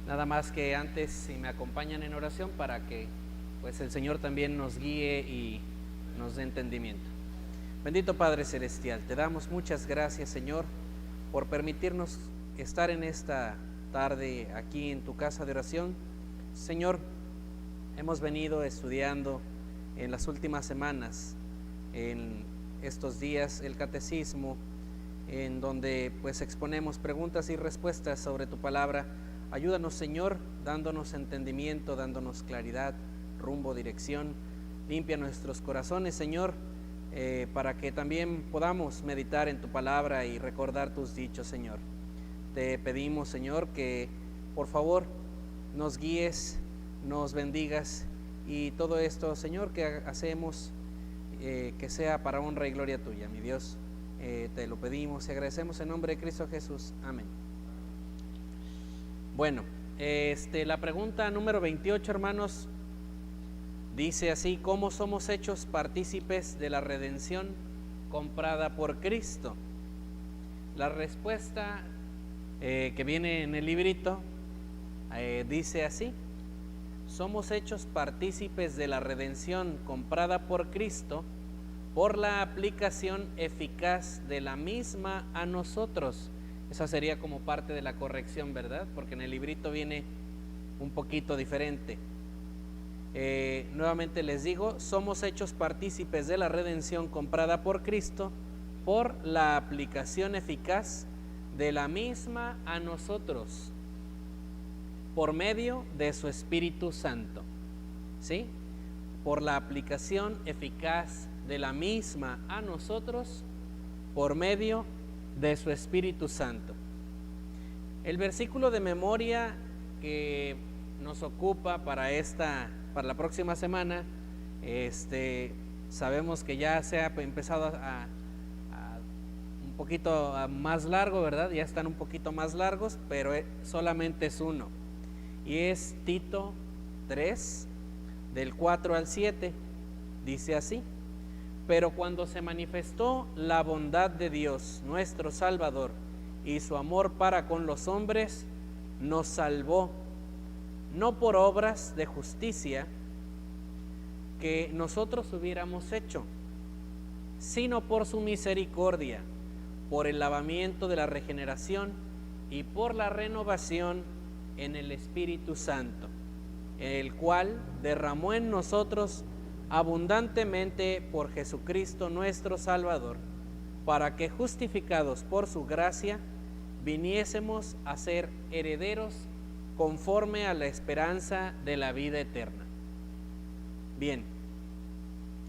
Nada más que antes, si me acompañan en oración para que pues el Señor también nos guíe y nos dé entendimiento. Bendito Padre Celestial, te damos muchas gracias, Señor, por permitirnos estar en esta tarde aquí en tu casa de oración. Señor, hemos venido estudiando en las últimas semanas, en estos días, el catecismo, en donde pues exponemos preguntas y respuestas sobre tu palabra. Ayúdanos, Señor, dándonos entendimiento, dándonos claridad, rumbo, dirección. Limpia nuestros corazones, Señor, para que también podamos meditar en tu palabra y recordar tus dichos, Señor. Te pedimos, Señor, que por favor nos guíes, nos bendigas y todo esto, Señor, que hacemos, que sea para honra y gloria tuya, mi Dios. Te lo pedimos y agradecemos en nombre de Cristo Jesús. Amén. Bueno, la pregunta número 28, hermanos, dice así: ¿cómo somos hechos partícipes de la redención comprada por Cristo? La respuesta que viene en el librito dice así: somos hechos partícipes de la redención comprada por Cristo por la aplicación eficaz de la misma a nosotros. Esa sería como parte de la corrección, ¿verdad? Porque en el librito viene un poquito diferente. Nuevamente les digo, somos hechos partícipes de la redención comprada por Cristo por la aplicación eficaz de la misma a nosotros, por medio de su Espíritu Santo. ¿Sí? Por la aplicación eficaz de la misma a nosotros, por medio de su Espíritu Santo. El versículo de memoria que nos ocupa para la próxima semana, sabemos que ya se ha empezado a un poquito más largo, ¿verdad? Ya están un poquito más largos, pero solamente es uno, y es Tito 3, del 4 al 7, dice así: pero cuando se manifestó la bondad de Dios, nuestro Salvador, y su amor para con los hombres, nos salvó, no por obras de justicia que nosotros hubiéramos hecho, sino por su misericordia, por el lavamiento de la regeneración y por la renovación en el Espíritu Santo, el cual derramó en nosotros abundantemente por Jesucristo nuestro Salvador, para que, justificados por su gracia, viniésemos a ser herederos conforme a la esperanza de la vida eterna. Bien,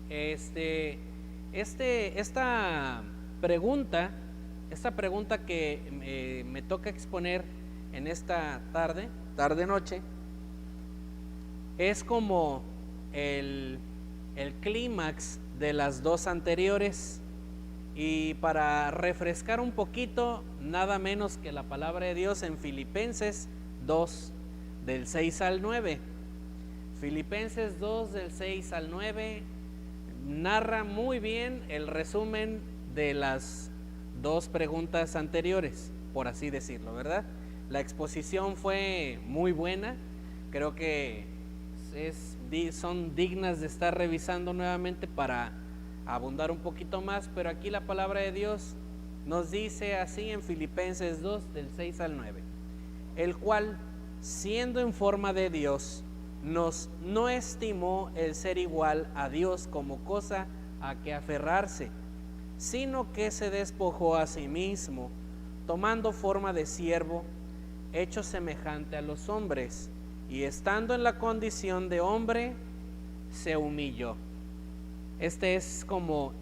esta pregunta que me toca exponer en esta tarde-noche, es como el clímax de las dos anteriores, y para refrescar un poquito, nada menos que la palabra de Dios en Filipenses 2, del 6 al 9. Filipenses 2, del 6 al 9, narra muy bien el resumen de las dos preguntas anteriores, por así decirlo, ¿verdad? La exposición fue muy buena, creo que son dignas de estar revisando nuevamente para abundar un poquito más, pero aquí la palabra de Dios nos dice así en Filipenses 2, del 6 al 9: el cual, siendo en forma de Dios, no estimó el ser igual a Dios como cosa a que aferrarse, sino que se despojó a sí mismo, tomando forma de siervo, hecho semejante a los hombres, y estando en la condición de hombre, se humilló. Este es como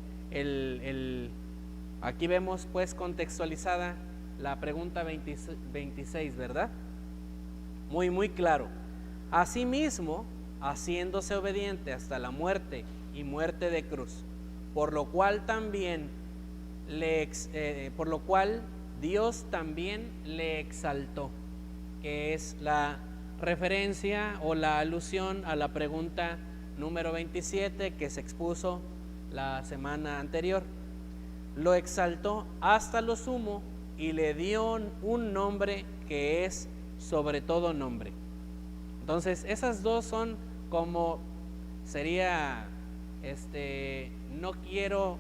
aquí vemos pues contextualizada la pregunta 26, ¿verdad? Muy, muy claro. Asimismo, haciéndose obediente hasta la muerte y muerte de cruz, por lo cual Dios también le exaltó, que es la referencia o la alusión a la pregunta número 27 que se expuso la semana anterior. Lo exaltó hasta lo sumo y le dio un nombre que es sobre todo nombre. Entonces, esas dos son como sería, no quiero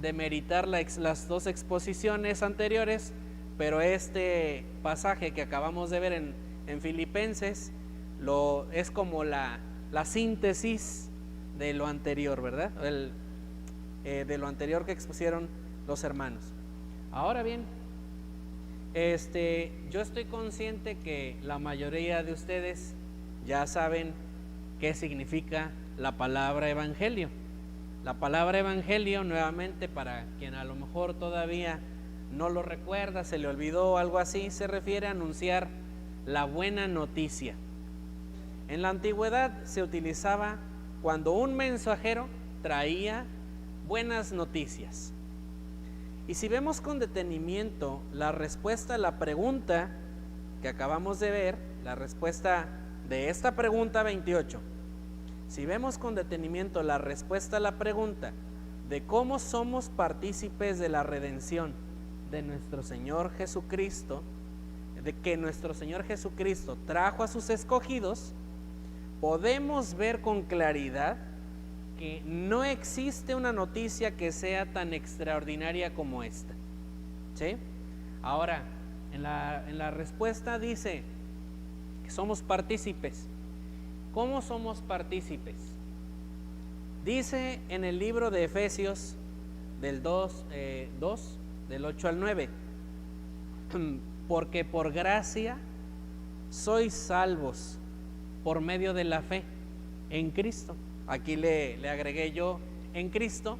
demeritar las dos exposiciones anteriores, pero este pasaje que acabamos de ver en Filipenses es como la síntesis de lo anterior, ¿verdad? De lo anterior que expusieron los hermanos. Ahora bien, yo estoy consciente que la mayoría de ustedes ya saben qué significa la palabra evangelio. La palabra evangelio, nuevamente, para quien a lo mejor todavía no lo recuerda, se le olvidó o algo así, se refiere a anunciar la buena noticia. En la antigüedad se utilizaba cuando un mensajero traía buenas noticias. Y si vemos con detenimiento la respuesta a la pregunta que acabamos de ver, la respuesta de esta pregunta 28, si vemos con detenimiento la respuesta a la pregunta de cómo somos partícipes de la redención de nuestro Señor Jesucristo, de que nuestro Señor Jesucristo trajo a sus escogidos, podemos ver con claridad que no existe una noticia que sea tan extraordinaria como esta. ¿Sí? Ahora, en la respuesta dice que somos partícipes. ¿Cómo somos partícipes? Dice en el libro de Efesios del 2, del 8 al 9, porque por gracia sois salvos por medio de la fe en Cristo. Aquí le agregué yo en Cristo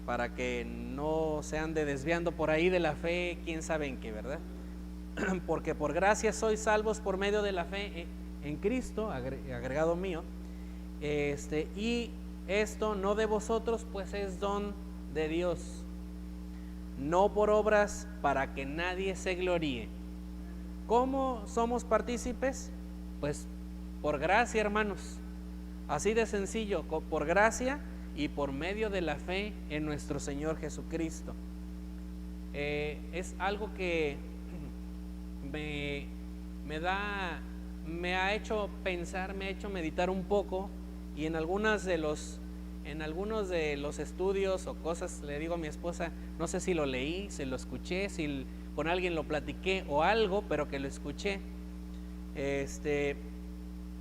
para que no se ande desviando por ahí de la fe, quién sabe en qué, ¿verdad? Porque por gracia sois salvos por medio de la fe en Cristo, agregado mío, y esto no de vosotros, pues es don de Dios, no por obras para que nadie se gloríe. ¿Cómo somos partícipes? Pues por gracia, hermanos, así de sencillo, por gracia y por medio de la fe en nuestro Señor Jesucristo. Es algo que me ha hecho pensar, me ha hecho meditar un poco, y en algunos de los estudios o cosas le digo a mi esposa, no sé si lo leí, si lo escuché, si con alguien lo platiqué o algo, pero que lo escuché,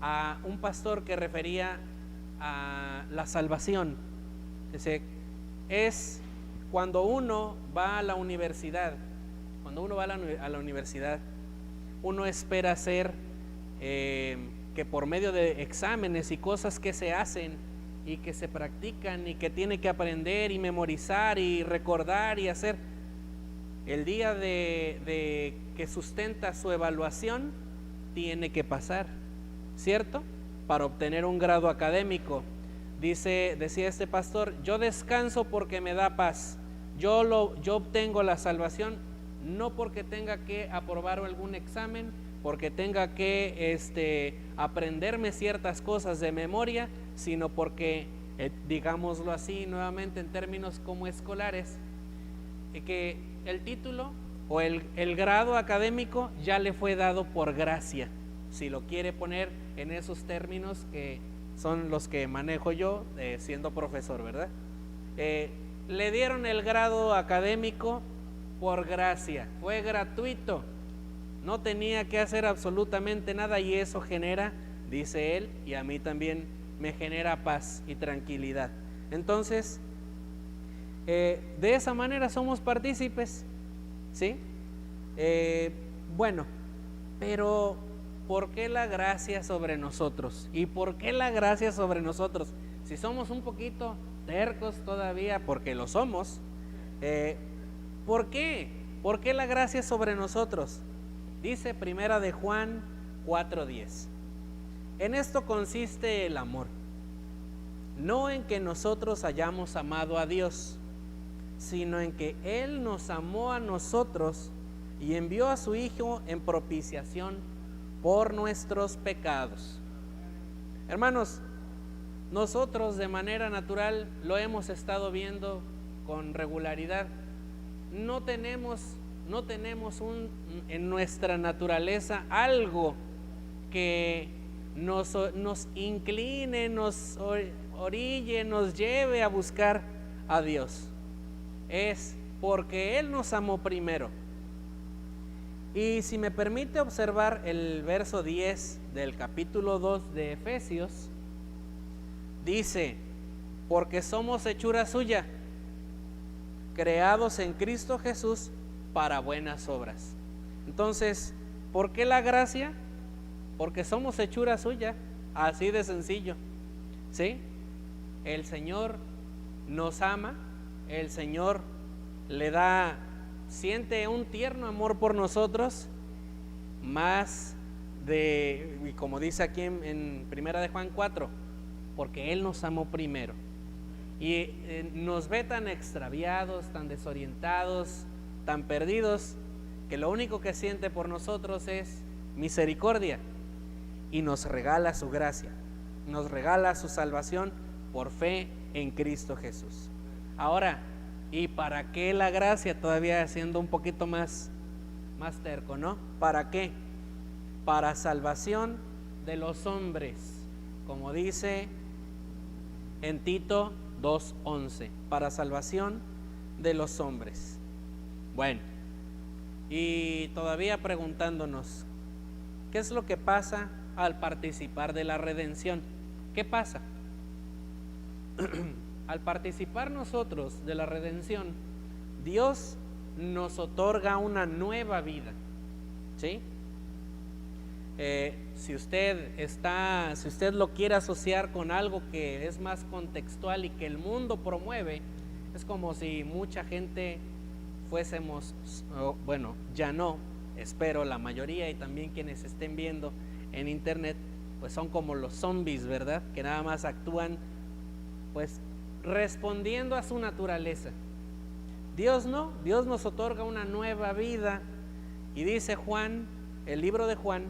a un pastor que refería a la salvación. Dice, es cuando uno va a la universidad, uno espera ser que por medio de exámenes y cosas que se hacen y que se practican y que tiene que aprender y memorizar y recordar y hacer, el día de que sustenta su evaluación tiene que pasar, ¿cierto? Para obtener un grado académico. Decía este pastor, yo descanso porque me da paz, yo obtengo la salvación no porque tenga que aprobar algún examen, porque tenga que aprenderme ciertas cosas de memoria, sino porque, digámoslo así nuevamente en términos como escolares, que el título o el grado académico ya le fue dado por gracia, si lo quiere poner en esos términos que son los que manejo yo siendo profesor, ¿verdad? Le dieron el grado académico por gracia, fue gratuito, no tenía que hacer absolutamente nada, y eso genera, dice él, y a mí también me genera paz y tranquilidad. Entonces, de esa manera somos partícipes, ¿sí? Bueno, pero ¿por qué la gracia sobre nosotros? ¿Y por qué la gracia sobre nosotros? Si somos un poquito tercos todavía, porque lo somos, ¿por qué? ¿Por qué la gracia sobre nosotros? Dice Primera de Juan 4:10. En esto consiste el amor, no en que nosotros hayamos amado a Dios, sino en que Él nos amó a nosotros y envió a su Hijo en propiciación por nuestros pecados. Hermanos, nosotros de manera natural lo hemos estado viendo con regularidad. No tenemos no tenemos en nuestra naturaleza algo que nos incline, nos orille, nos lleve a buscar a Dios. Es porque Él nos amó primero. Y si me permite observar el verso 10 del capítulo 2 de Efesios, dice: porque somos hechura suya, creados en Cristo Jesús para buenas obras. Entonces, ¿por qué la gracia? Porque somos hechura suya, así de sencillo, ¿sí? El Señor nos ama, el Señor siente un tierno amor por nosotros, más y como dice aquí en Primera de Juan 4, porque Él nos amó primero. Y nos ve tan extraviados, tan desorientados, tan perdidos, que lo único que siente por nosotros es misericordia, y nos regala su gracia, nos regala su salvación por fe en Cristo Jesús. Ahora, ¿y para qué la gracia? Todavía siendo un poquito más terco, ¿no? ¿Para qué? Para salvación de los hombres, como dice en Tito 2:11, para salvación de los hombres. Bueno, y todavía preguntándonos, ¿qué es lo que pasa al participar de la redención? ¿Qué pasa? Al participar nosotros de la redención, Dios nos otorga una nueva vida, ¿sí? Si usted lo quiere asociar con algo que es más contextual y que el mundo promueve, es como si mucha gente fuésemos, bueno, ya no, espero la mayoría, y también quienes estén viendo en internet, pues son como los zombies, ¿verdad? Que nada más actúan, pues, respondiendo a su naturaleza. Dios no, Dios nos otorga una nueva vida, y dice Juan, el libro de Juan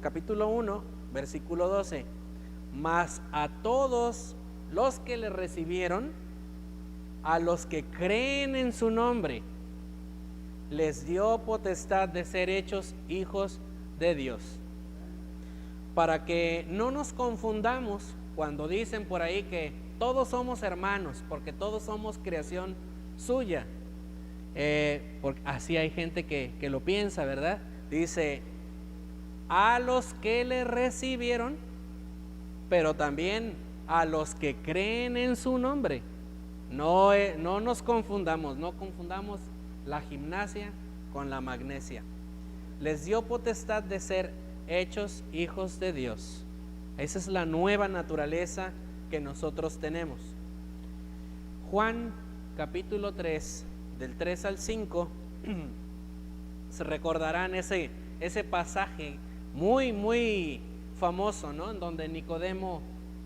capítulo 1, versículo 12: mas a todos los que le recibieron, a los que creen en su nombre, les dio potestad de ser hechos hijos de Dios. Para que no nos confundamos cuando dicen por ahí que todos somos hermanos, porque todos somos creación suya, porque así hay gente que lo piensa, ¿verdad? Dice, a los que le recibieron, pero también a los que creen en su nombre. No nos confundamos, no confundamos la gimnasia con la magnesia. Les dio potestad de ser hechos hijos de Dios. Esa es la nueva naturaleza que nosotros tenemos. Juan capítulo 3, del 3 al 5, se recordarán ese pasaje muy, muy famoso, ¿no? En donde Nicodemo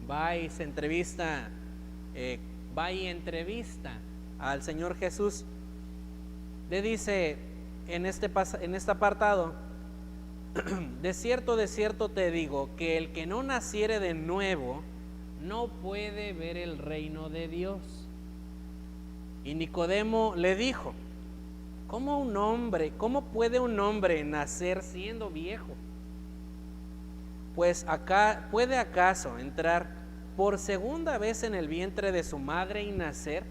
va y entrevista al Señor Jesús. Le dice en este apartado: de cierto te digo, que el que no naciere de nuevo no puede ver el reino de Dios. Y Nicodemo le dijo: ¿cómo puede un hombre nacer siendo viejo? Pues acá, ¿puede acaso entrar por segunda vez en el vientre de su madre y nacer?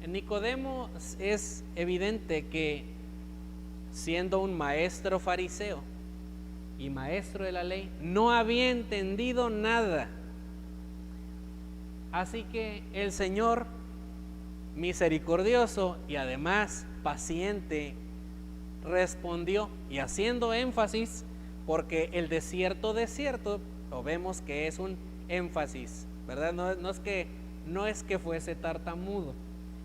En Nicodemo es evidente que, siendo un maestro fariseo y maestro de la ley, no había entendido nada. Así que el Señor, misericordioso y además paciente, respondió, y haciendo énfasis, porque el desierto, lo vemos que es un énfasis, ¿verdad? No es que fuese tartamudo,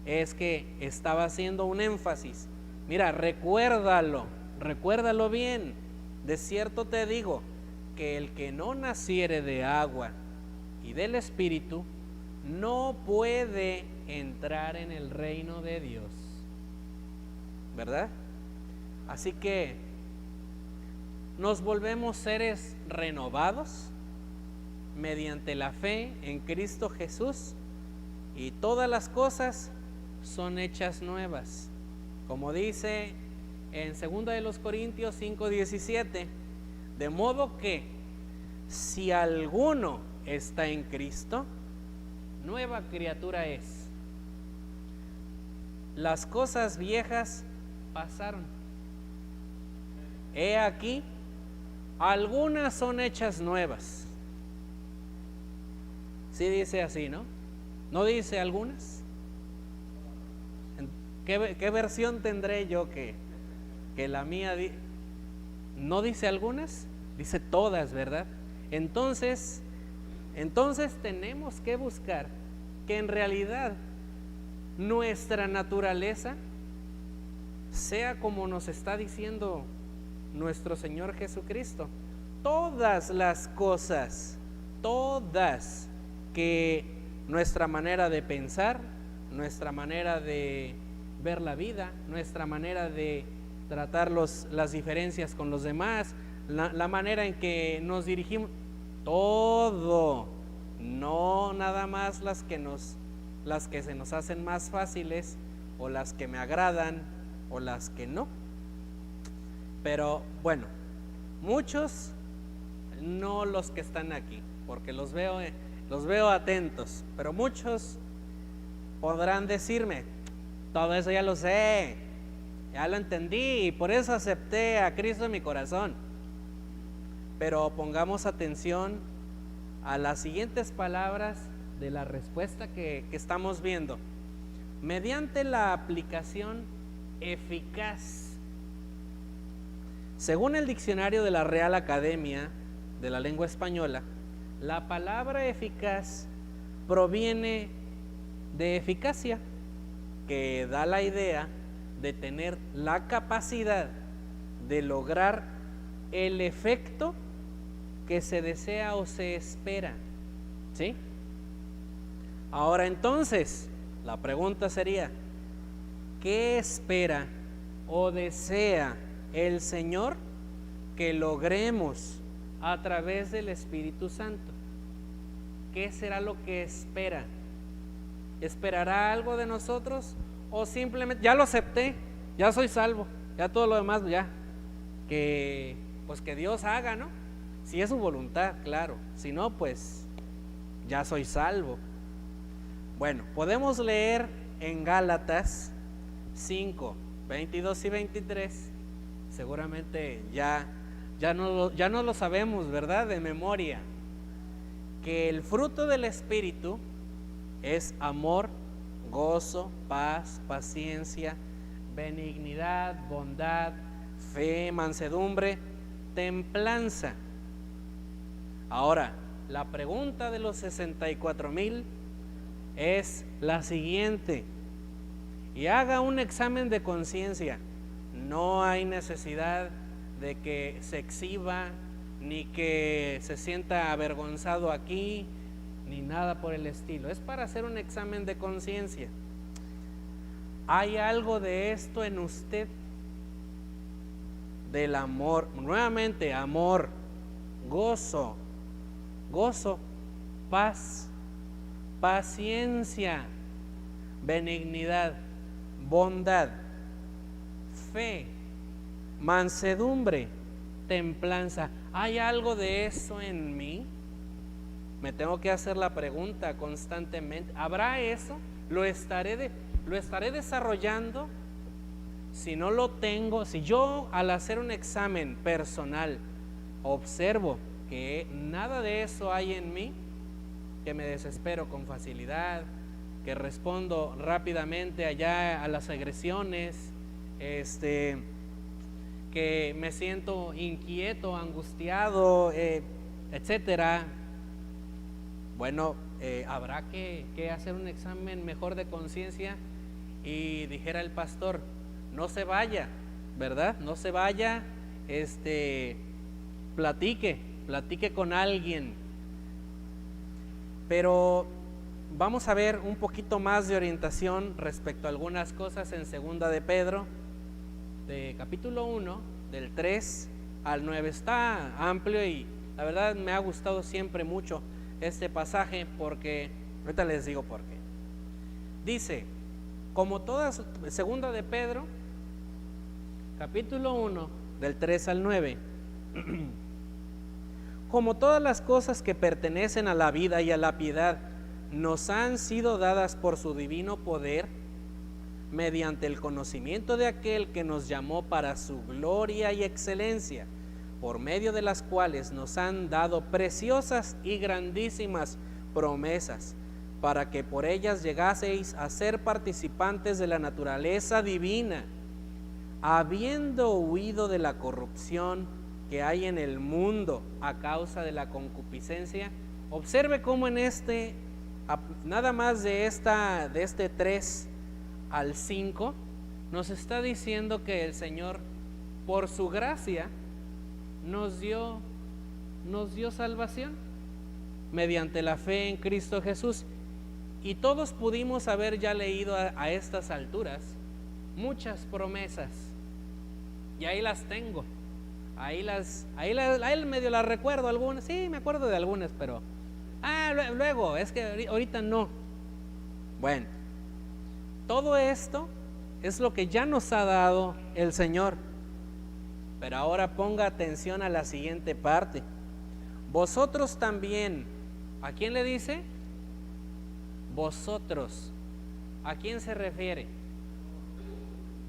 es que estaba haciendo un énfasis. Mira, recuérdalo bien. De cierto te digo, que el que no naciere de agua y del Espíritu no puede entrar en el reino de Dios, ¿verdad? Así que nos volvemos seres renovados mediante la fe en Cristo Jesús, y todas las cosas son hechas nuevas. Como dice en 2 Corintios 5:17, de modo que si alguno está en Cristo, nueva criatura es. Las cosas viejas pasaron. He aquí, algunas son hechas nuevas. Sí dice así, ¿no? ¿No dice algunas? ¿Qué versión tendré yo que la mía no dice algunas? Dice todas, ¿verdad? Entonces tenemos que buscar que en realidad nuestra naturaleza sea como nos está diciendo nuestro Señor Jesucristo. Todas las cosas, todas, que nuestra manera de pensar, nuestra manera de ver la vida, nuestra manera de tratar las diferencias con los demás, la manera en que nos dirigimos, todo, no nada más las que se nos hacen más fáciles o las que me agradan o las que no. Pero bueno, muchos, no los que están aquí, porque los veo atentos, pero muchos podrán decirme, todo eso ya lo sé, ya lo entendí y por eso acepté a Cristo en mi corazón. Pero pongamos atención a las siguientes palabras de la respuesta que estamos viendo. Mediante la aplicación eficaz. Según el diccionario de la Real Academia de la Lengua Española, la palabra eficaz proviene de eficacia, que da la idea de tener la capacidad de lograr el efecto que se desea o se espera. ¿Sí? Ahora entonces, la pregunta sería, ¿qué espera o desea el Señor que logremos a través del Espíritu Santo? ¿Qué será lo que espera? ¿Esperará algo de nosotros? ¿O simplemente, ya lo acepté, ya soy salvo, ya todo lo demás, ya, que Dios haga, ¿no? Si es su voluntad, claro. Si no, pues ya soy salvo. Bueno, podemos leer en Gálatas 5, 22 y 23. Seguramente ya no lo sabemos, ¿verdad? De memoria. Que el fruto del Espíritu es amor, gozo, paz, paciencia, benignidad, bondad, fe, mansedumbre, templanza. Ahora, la pregunta de los 64,000 es la siguiente, y haga un examen de conciencia. No hay necesidad de que se exhiba, ni que se sienta avergonzado aquí, ni nada por el estilo. Es para hacer un examen de conciencia. ¿Hay algo de esto en usted? Del amor, nuevamente amor, gozo, paz, paciencia, benignidad, bondad, fe, mansedumbre, templanza. ¿Hay algo de eso en mí? Me tengo que hacer la pregunta constantemente. ¿Habrá eso? ¿Lo estaré desarrollando? Si no lo tengo, si yo al hacer un examen personal observo que nada de eso hay en mí, que me desespero con facilidad, que respondo rápidamente allá a las agresiones, que me siento inquieto, angustiado, etcétera. Bueno, habrá que hacer un examen mejor de conciencia. Y dijera el pastor, no se vaya, ¿verdad? No se vaya, platique con alguien. Pero vamos a ver un poquito más de orientación respecto a algunas cosas en 2 de Pedro, de capítulo 1, del 3 al 9. Está amplio y la verdad me ha gustado siempre mucho este pasaje, porque ahorita les digo por qué. Dice: como todas, segunda de Pedro, capítulo 1, del 3 al 9, como todas las cosas que pertenecen a la vida y a la piedad nos han sido dadas por su divino poder, mediante el conocimiento de aquel que nos llamó para su gloria y excelencia, por medio de las cuales nos han dado preciosas y grandísimas promesas, para que por ellas llegaseis a ser participantes de la naturaleza divina, habiendo huido de la corrupción que hay en el mundo a causa de la concupiscencia. Observe cómo en nada más de este 3 al 5, nos está diciendo que el Señor, por su gracia, nos dio salvación mediante la fe en Cristo Jesús. Y todos pudimos haber ya leído a estas alturas muchas promesas, y ahí las tengo, ahí medio las recuerdo algunas, sí, me acuerdo de algunas, pero luego, es que ahorita no. Bueno, todo esto es lo que ya nos ha dado el Señor. Pero ahora ponga atención a la siguiente parte. Vosotros también, ¿a quién le dice? Vosotros. ¿A quién se refiere?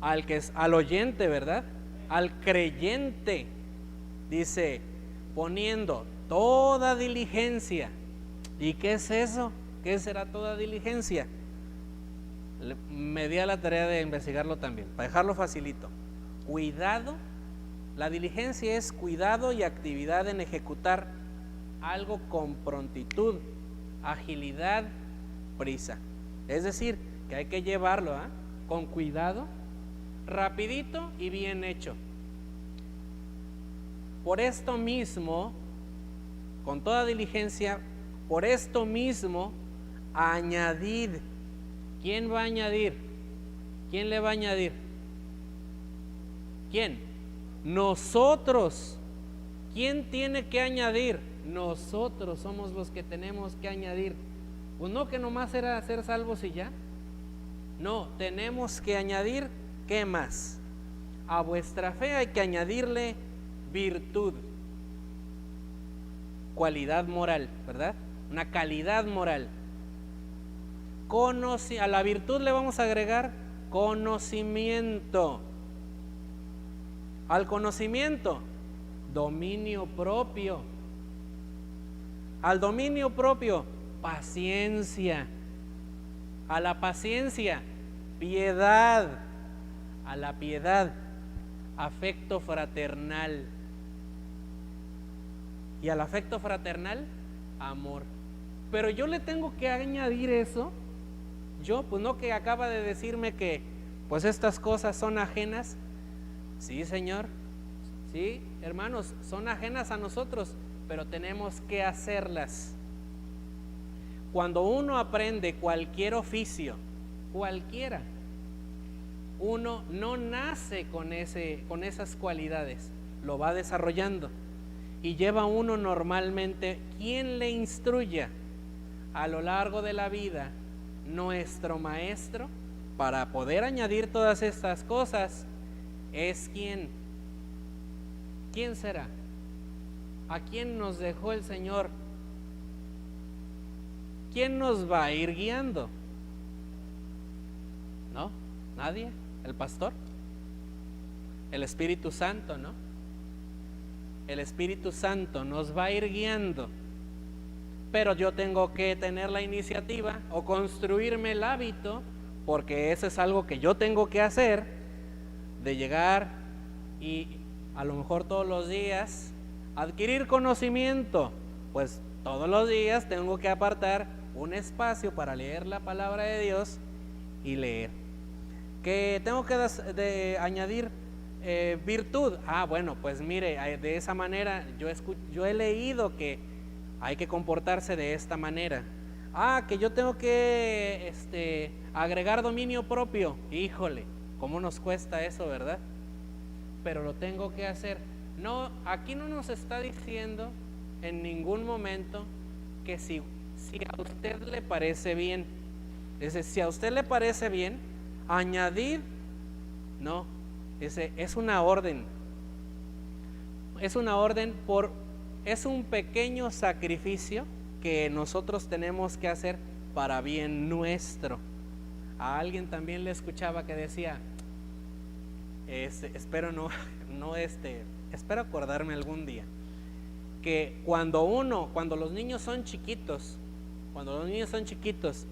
Al oyente, ¿verdad? Al creyente. Dice, poniendo toda diligencia. ¿Y qué es eso? ¿Qué será toda diligencia? Me di a la tarea de investigarlo también, para dejarlo facilito. Cuidado. La diligencia es cuidado y actividad en ejecutar algo con prontitud, agilidad, prisa. Es decir, que hay que llevarlo con cuidado, rapidito y bien hecho. Por esto mismo, con toda diligencia, por esto mismo, añadid. ¿Quién va a añadir? ¿Quién le va a añadir? ¿Quién? Nosotros. ¿Quién tiene que añadir? Nosotros somos los que tenemos que añadir. Pues no que nomás era ser salvos y ya. No, tenemos que añadir, ¿qué más? A vuestra fe hay que añadirle virtud, cualidad moral, ¿verdad? Una calidad moral. A la virtud le vamos a agregar conocimiento. Al conocimiento, dominio propio. Al dominio propio, paciencia. A la paciencia, piedad. A la piedad, afecto fraternal. Y al afecto fraternal, amor. Pero yo le tengo que añadir eso. Yo, pues no, que acaba de decirme que pues estas cosas son ajenas. Sí, Señor, sí, hermanos, son ajenas a nosotros, pero tenemos que hacerlas. Cuando uno aprende cualquier oficio, cualquiera, uno no nace con esas cualidades, lo va desarrollando y lleva uno normalmente quien le instruya a lo largo de la vida. Nuestro maestro, para poder añadir todas estas cosas, es ¿quién será? ¿A quién nos dejó el Señor? ¿Quién nos va a ir guiando? ¿No? ¿Nadie? ¿El pastor? El Espíritu Santo, ¿no? El Espíritu Santo nos va a ir guiando. Pero yo tengo que tener la iniciativa o construirme el hábito, porque eso es algo que yo tengo que hacer, de llegar y a lo mejor todos los días adquirir conocimiento. Pues todos los días tengo que apartar un espacio para leer la palabra de Dios y leer. Que tengo que añadir virtud. Bueno, pues mire, de esa manera yo he leído que hay que comportarse de esta manera. Que yo tengo que agregar dominio propio. Híjole, ¿cómo nos cuesta eso, verdad? Pero lo tengo que hacer. No, aquí no nos está diciendo en ningún momento que si a usted le parece bien. Es decir, si a usted le parece bien, añadid, no, es una orden. Es una orden es un pequeño sacrificio que nosotros tenemos que hacer para bien nuestro. A alguien también le escuchaba que decía, espero acordarme algún día, que cuando los niños son chiquitos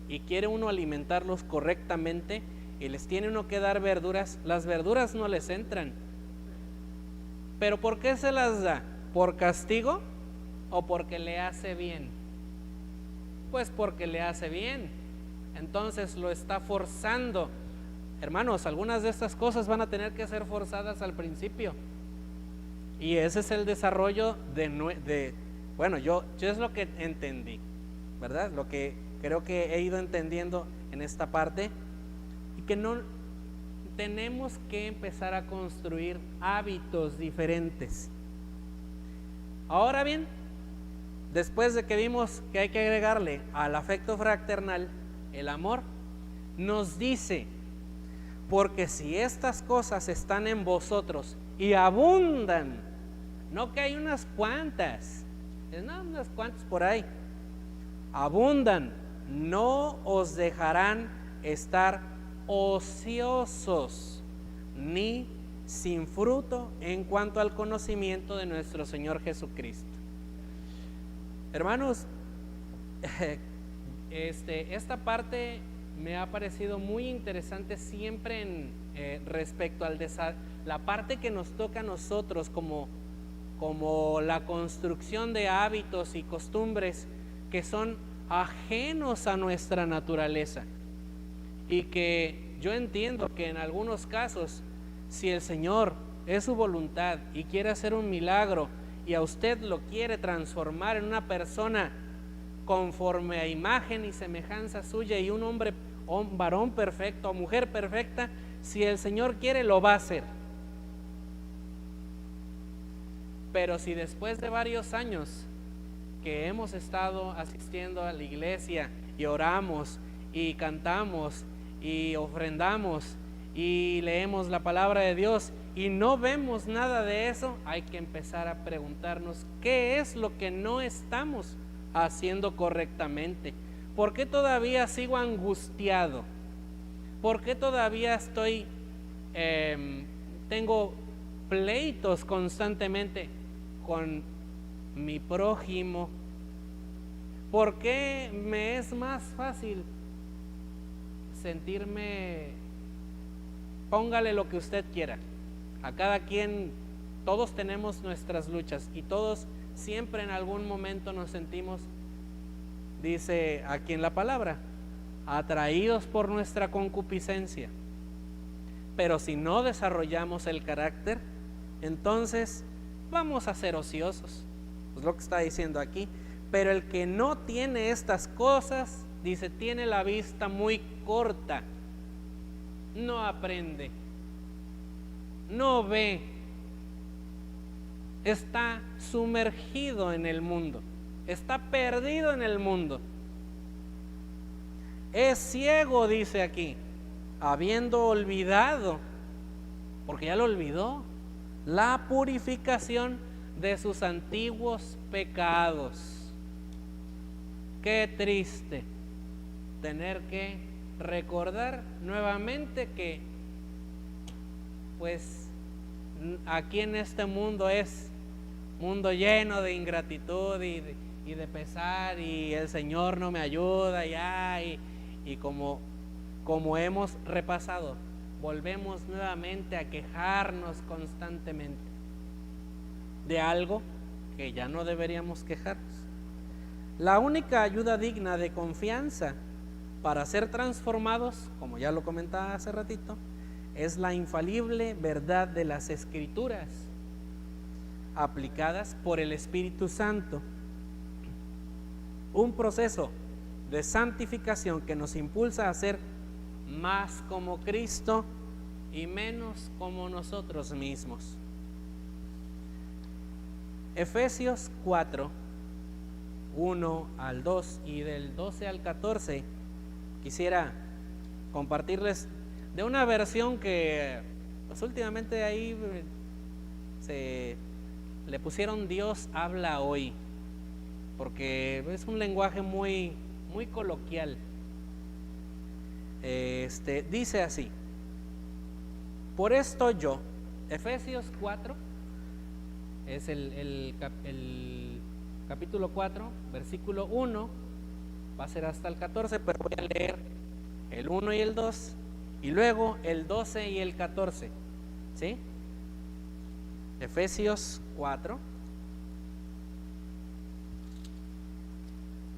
y quiere uno alimentarlos correctamente y les tiene uno que dar verduras, las verduras no les entran. ¿Pero por qué se las da? ¿Por castigo o porque le hace bien? Pues porque le hace bien. Entonces lo está forzando. Hermanos, algunas de estas cosas van a tener que ser forzadas al principio. Y ese es el desarrollo bueno, yo es lo que entendí, ¿verdad? Lo que creo que he ido entendiendo en esta parte, y que no tenemos que empezar a construir hábitos diferentes. Ahora bien, después de que vimos que hay que agregarle al afecto fraternal el amor, nos dice, porque si estas cosas están en vosotros y abundan, no que hay unas cuantas, no, unas cuantas por ahí, abundan, no os dejarán estar ociosos ni sin fruto en cuanto al conocimiento de nuestro Señor Jesucristo. Hermanos, esta parte me ha parecido muy interesante siempre respecto al la parte que nos toca a nosotros como la construcción de hábitos y costumbres que son ajenos a nuestra naturaleza, y que yo entiendo que en algunos casos, si el Señor es su voluntad y quiere hacer un milagro y a usted lo quiere transformar en una persona conforme a imagen y semejanza suya, y un varón perfecto o mujer perfecta, si el Señor quiere, lo va a hacer. Pero si después de varios años que hemos estado asistiendo a la iglesia y oramos y cantamos y ofrendamos y leemos la palabra de Dios y no vemos nada de eso, hay que empezar a preguntarnos qué es lo que no estamos haciendo correctamente. ¿Por qué todavía sigo angustiado? ¿Por qué todavía tengo pleitos constantemente con mi prójimo? ¿Por qué me es más fácil sentirme, póngale lo que usted quiera, a cada quien, todos tenemos nuestras luchas y todos siempre en algún momento nos sentimos, dice aquí en la palabra, atraídos por nuestra concupiscencia? Pero si no desarrollamos el carácter, entonces vamos a ser ociosos. Es lo que está diciendo aquí. Pero el que no tiene estas cosas, dice, tiene la vista muy corta, no aprende, no ve, está sumergido en el mundo, está perdido en el mundo, es ciego, dice aquí, habiendo olvidado, porque ya lo olvidó, la purificación de sus antiguos pecados. Qué triste tener que recordar nuevamente que pues aquí en este mundo es mundo lleno de ingratitud y de pesar, y el Señor no me ayuda ya, y como hemos repasado, volvemos nuevamente a quejarnos constantemente de algo que ya no deberíamos quejarnos. La única ayuda digna de confianza para ser transformados, como ya lo comentaba hace ratito, es la infalible verdad de las Escrituras aplicadas por el Espíritu Santo. Un proceso de santificación que nos impulsa a ser más como Cristo y menos como nosotros mismos. Efesios 4, 1 al 2 y del 12 al 14, quisiera compartirles de una versión que pues últimamente ahí se le pusieron Dios habla hoy, porque es un lenguaje muy coloquial. Dice así: por esto yo, Efesios 4, es el capítulo 4, versículo 1, va a ser hasta el 14, pero voy a leer el 1 y el 2, y luego el 12 y el 14, ¿sí? Efesios 4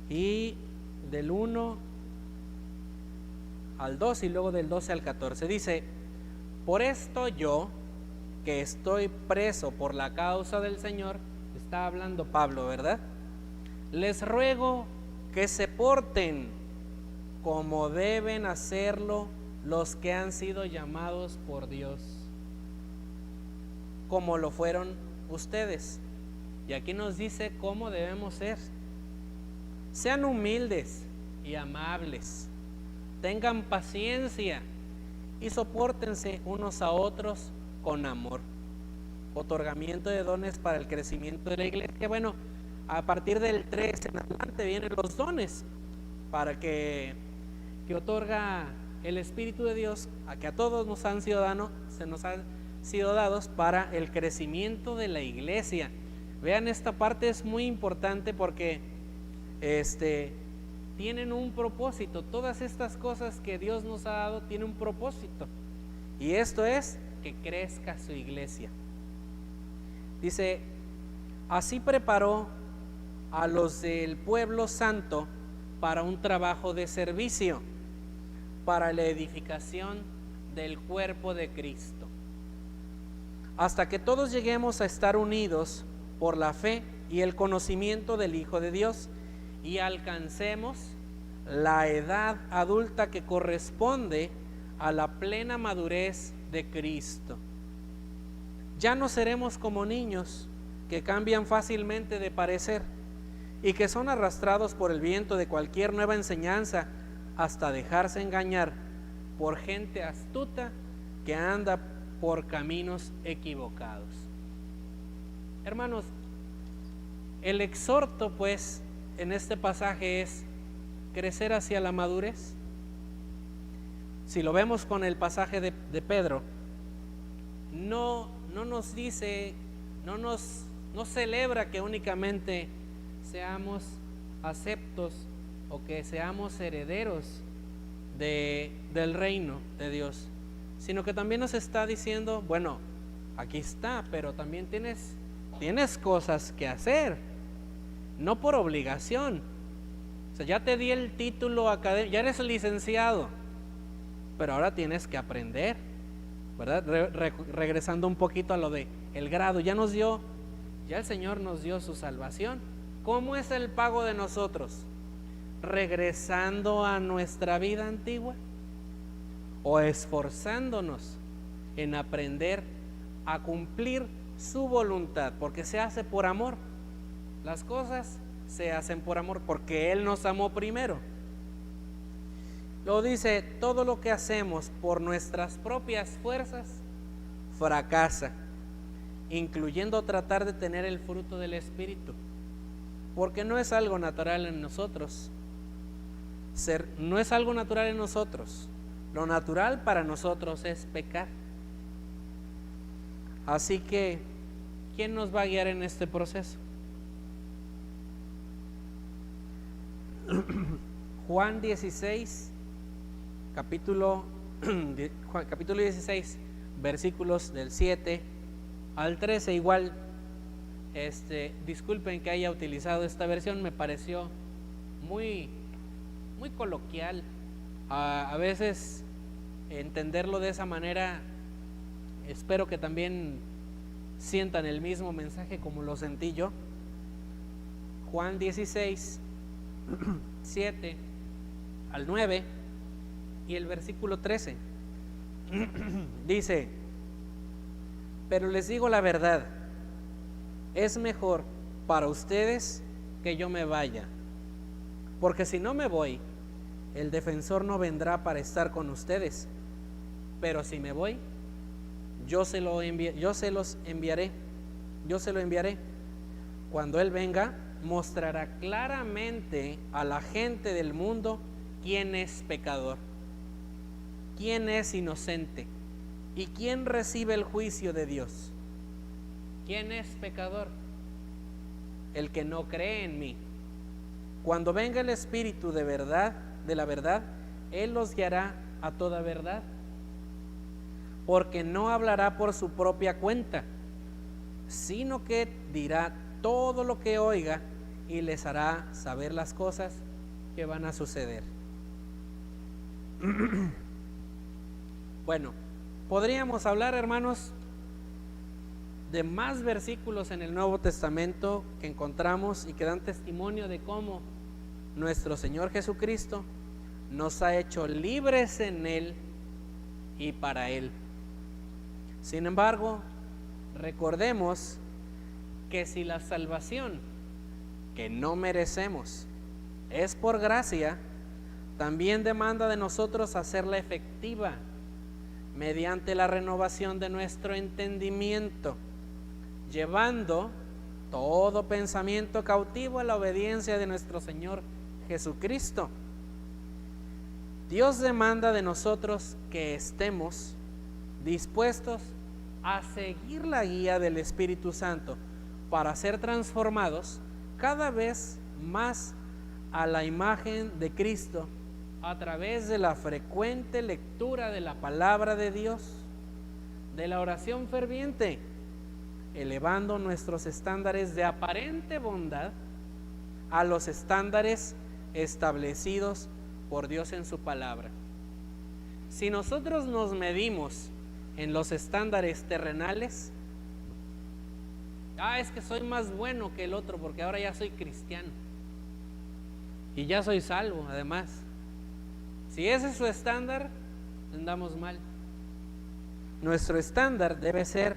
y del 1 al 2 y luego del 12 al 14. Dice: por esto yo, que estoy preso por la causa del Señor, está hablando Pablo, ¿verdad? Les ruego que se porten como deben hacerlo los que han sido llamados por Dios, como lo fueron ustedes. Y aquí nos dice cómo debemos ser. Sean humildes y amables, tengan paciencia y sopórtense unos a otros con amor. Otorgamiento de dones para el crecimiento de la iglesia. Bueno, a partir del 3 en adelante vienen los dones para que otorga el Espíritu de Dios, a que a todos nos han sido dados para el crecimiento de la iglesia. Vean, esta parte es muy importante porque tienen un propósito. Todas estas cosas que Dios nos ha dado tienen un propósito, y esto es que crezca su iglesia. Dice: así preparó a los del pueblo santo para un trabajo de servicio, para la edificación del cuerpo de Cristo, hasta que todos lleguemos a estar unidos por la fe y el conocimiento del Hijo de Dios, y alcancemos la edad adulta que corresponde a la plena madurez de Cristo. Ya no seremos como niños que cambian fácilmente de parecer y que son arrastrados por el viento de cualquier nueva enseñanza hasta dejarse engañar por gente astuta que anda por caminos equivocados. Hermanos, el exhorto pues en este pasaje es crecer hacia la madurez. Si lo vemos con el pasaje de Pedro, no nos dice, no celebra que únicamente seamos aceptos o que seamos herederos del reino de Dios, sino que también nos está diciendo, bueno, aquí está, pero también tienes cosas que hacer, no por obligación. O sea, ya te di el título académico, ya eres licenciado, pero ahora tienes que aprender, ¿verdad? Regresando un poquito a lo de el grado, ya el Señor nos dio su salvación. ¿Cómo es el pago de nosotros? ¿Regresando a nuestra vida antigua o esforzándonos en aprender a cumplir su voluntad? Porque se hace por amor. Las cosas se hacen por amor porque Él nos amó primero. Lo dice: todo lo que hacemos por nuestras propias fuerzas fracasa, incluyendo tratar de tener el fruto del Espíritu, porque no es algo natural en nosotros. No es algo natural en nosotros. Lo natural para nosotros es pecar. Así que, ¿quién nos va a guiar en este proceso? Juan 16, capítulo 16, versículos del 7 al 13. Igual, disculpen que haya utilizado esta versión, me pareció muy coloquial. A veces entenderlo de esa manera, espero que también sientan el mismo mensaje como lo sentí yo. Juan 16, 7 al 9 y el versículo 13 dice: pero les digo la verdad, es mejor para ustedes que yo me vaya, porque si no me voy, el defensor no vendrá para estar con ustedes, pero si me voy, yo se lo enviaré. Cuando Él venga, mostrará claramente a la gente del mundo quién es pecador, quién es inocente y quién recibe el juicio de Dios. ¿Quién es pecador? El que no cree en mí. Cuando venga el Espíritu de verdad, de la verdad, Él los guiará a toda verdad, porque no hablará por su propia cuenta, sino que dirá todo lo que oiga y les hará saber las cosas que van a suceder. Bueno, podríamos hablar, hermanos, de más versículos en el Nuevo Testamento que encontramos y que dan testimonio de cómo nuestro Señor Jesucristo nos ha hecho libres en Él y para Él. Sin embargo, recordemos que si la salvación que no merecemos es por gracia, también demanda de nosotros hacerla efectiva mediante la renovación de nuestro entendimiento, llevando todo pensamiento cautivo a la obediencia de nuestro Señor Jesucristo. Dios demanda de nosotros que estemos dispuestos a seguir la guía del Espíritu Santo para ser transformados cada vez más a la imagen de Cristo a través de la frecuente lectura de la palabra de Dios, de la oración ferviente, elevando nuestros estándares de aparente bondad a los estándares establecidos por Dios en su palabra. Si nosotros nos medimos en los estándares terrenales, es que soy más bueno que el otro porque ahora ya soy cristiano y ya soy salvo. Además, si ese es su estándar, andamos mal. Nuestro estándar debe ser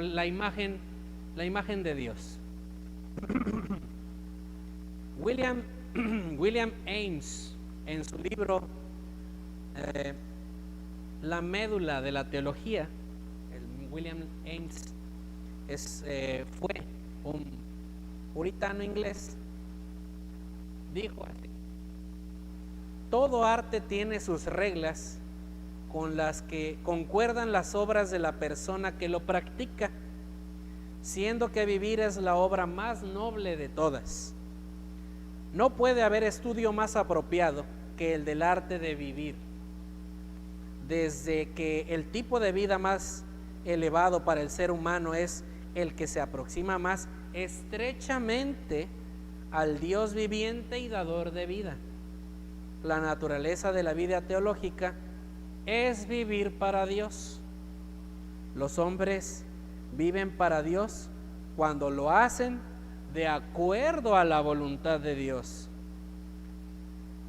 la imagen de Dios. William Ames, en su libro La médula de la teología, William Ames fue un puritano inglés, dijo así: todo arte tiene sus reglas con las que concuerdan las obras de la persona que lo practica, siendo que vivir es la obra más noble de todas. No puede haber estudio más apropiado que el del arte de vivir, desde que el tipo de vida más elevado para el ser humano es el que se aproxima más estrechamente al Dios viviente y dador de vida. La naturaleza de la vida teológica es vivir para Dios. Los hombres viven para Dios cuando lo hacen de acuerdo a la voluntad de Dios,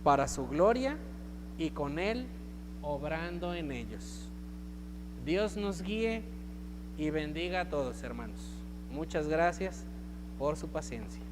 para su gloria y con Él obrando en ellos. Dios nos guíe y bendiga a todos, hermanos. Muchas gracias por su paciencia.